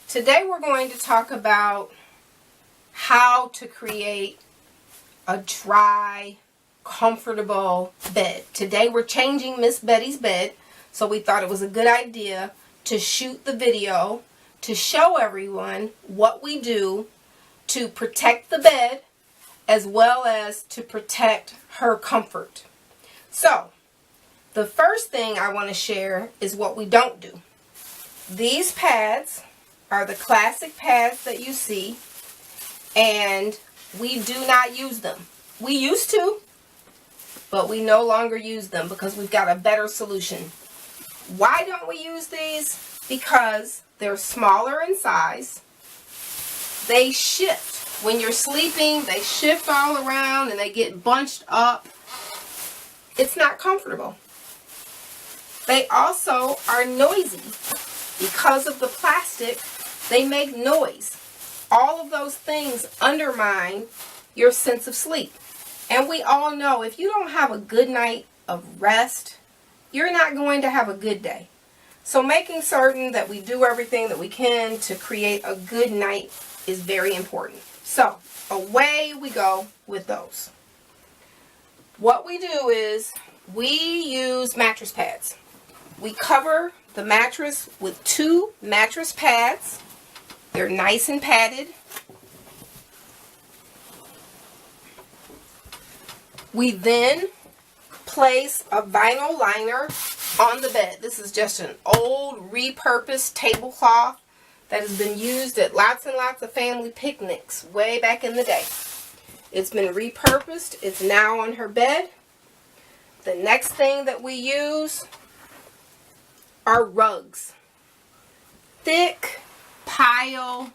Today we're going to talk about how to create a dry, comfortable bed. Today we're changing Miss Betty's bed, so we thought it was a good idea to shoot the video to show everyone what we do to protect the bed as well as to protect her comfort. So, the first thing I want to share is what we don't do. These pads are the classic pads that you see, and we do not use them. We used to, but we no longer use them because we've got a better solution. Why don't we use these? Because they're smaller in size. They shift. When you're sleeping, they shift all around and they get bunched up. It's not comfortable. They also are noisy. Because of the plastic, they make noise. All of those things undermine your sense of sleep. And we all know if you don't have a good night of rest, you're not going to have a good day. So making certain that we do everything that we can to create a good night is very important. So away we go with those. What we do is we use mattress pads. We cover the mattress with 2 mattress pads. They're nice and padded. We then place a vinyl liner on the bed. This is just an old repurposed tablecloth that has been used at lots and lots of family picnics way back in the day. It's been repurposed. It's now on her bed. The next thing that we use are rugs. Thick, pile,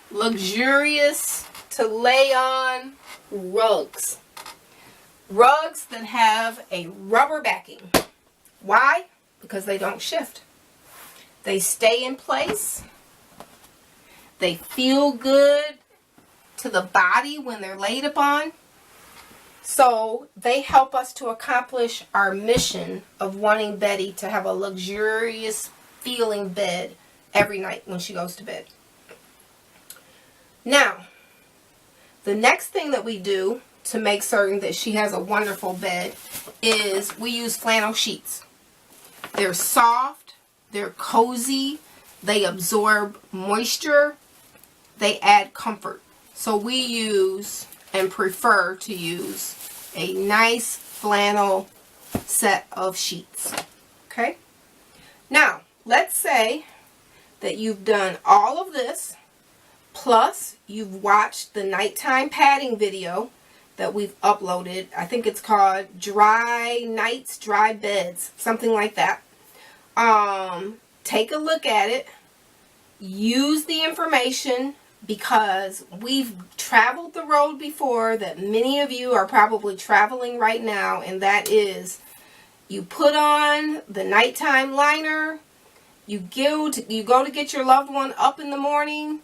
luxurious to lay on rugs. Rugs that have a rubber backing. Why? Because they don't shift. They stay in place. They feel good to the body when they're laid upon. So they help us to accomplish our mission of wanting Betty to have a luxurious feeling bed every night when she goes to bed. Now, the next thing that we do to make certain that she has a wonderful bed is we use flannel sheets. They're soft, they're cozy, they absorb moisture, they add comfort. So we use and prefer to use a nice flannel set of sheets. Okay? Now, let's say that you've done all of this, plus you've watched the nighttime padding video that we've uploaded. I think it's called Dry Nights, Dry Beds, something like that. Take a look at it. Use the information, because we've traveled the road before that many of you are probably traveling right now, and that is you put on the nighttime liner, you go to get your loved one up in the morning,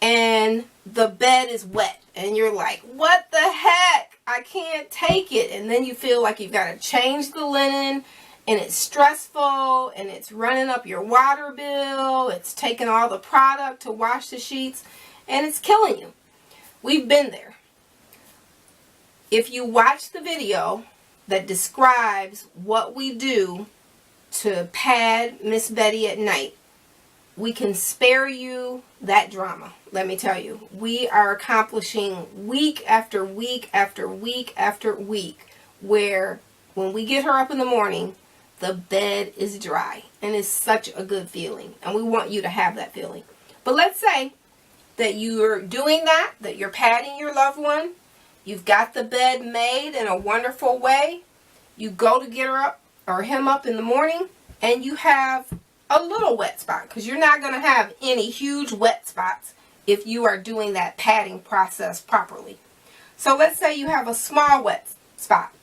and the bed is wet, and you're like, what the heck? I can't take it. And then you feel like you've got to change the linen, and it's stressful, and it's running up your water bill, it's taking all the product to wash the sheets, and it's killing you. We've been there. If you watch the video that describes what we do to pad Miss Betty at night, we can spare you that drama. Let me tell you, we are accomplishing week after week after week after week where when we get her up in the morning, the bed is dry, and it's such a good feeling, and we want you to have that feeling. But let's say that you're doing that you're padding your loved one, you've got the bed made in a wonderful way, you go to get her up or him up in the morning, and you have a little wet spot, because you're not going to have any huge wet spots if you are doing that padding process properly. So let's say you have a small wet spot.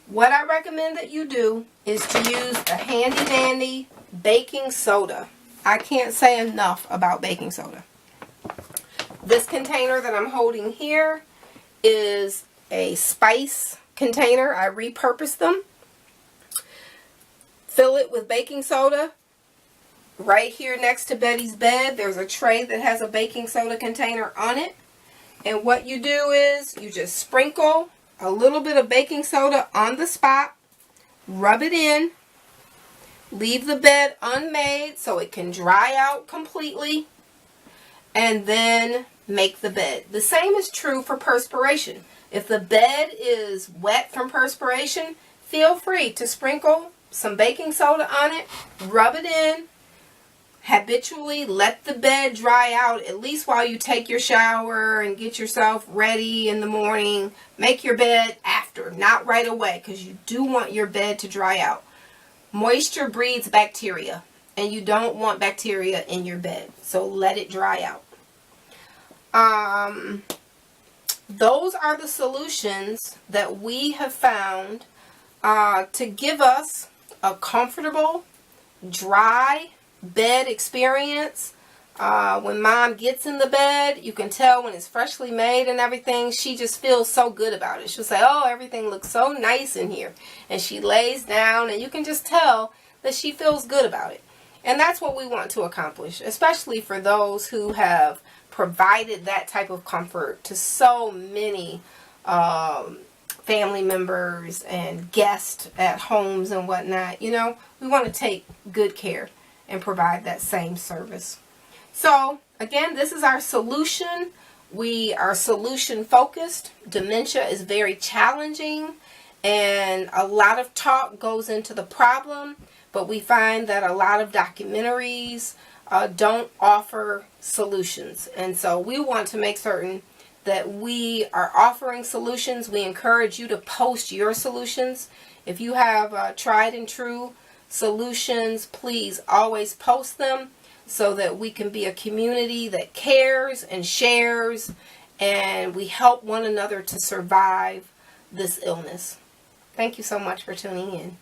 What I recommend that you do is to use a handy dandy baking soda. I can't say enough about baking soda. This container that I'm holding here is a spice container. I repurposed them. Fill it with baking soda. right here next to Betty's bed, there's a tray that has a baking soda container on it. And what you do is you just sprinkle a little bit of baking soda on the spot, rub it in, leave the bed unmade so it can dry out completely, and then make the bed. The same is true for perspiration. If the bed is wet from perspiration, feel free to sprinkle some baking soda on it, rub it in, habitually let the bed dry out, at least while you take your shower and get yourself ready in the morning. Make your bed after, not right away, because you do want your bed to dry out. Moisture breeds bacteria, and you don't want bacteria in your bed, so let it dry out. Those are the solutions that we have found to give us a comfortable, dry bed experience. When Mom gets in the bed, you can tell when it's freshly made and everything, she just feels so good about it. She'll say, oh, everything looks so nice in here. And she lays down, and you can just tell that she feels good about it. And that's what we want to accomplish, especially for those who have provided that type of comfort to so many family members and guests at homes and whatnot. You know, we want to take good care and provide that same service. So again, this is our solution. We are solution focused. Dementia is very challenging, and a lot of talk goes into the problem, but we find that a lot of documentaries don't offer solutions. And so we want to make certain that we are offering solutions. We encourage you to post your solutions. If you have tried and true solutions, please always post them so that we can be a community that cares and shares, and we help one another to survive this illness. Thank you so much for tuning in.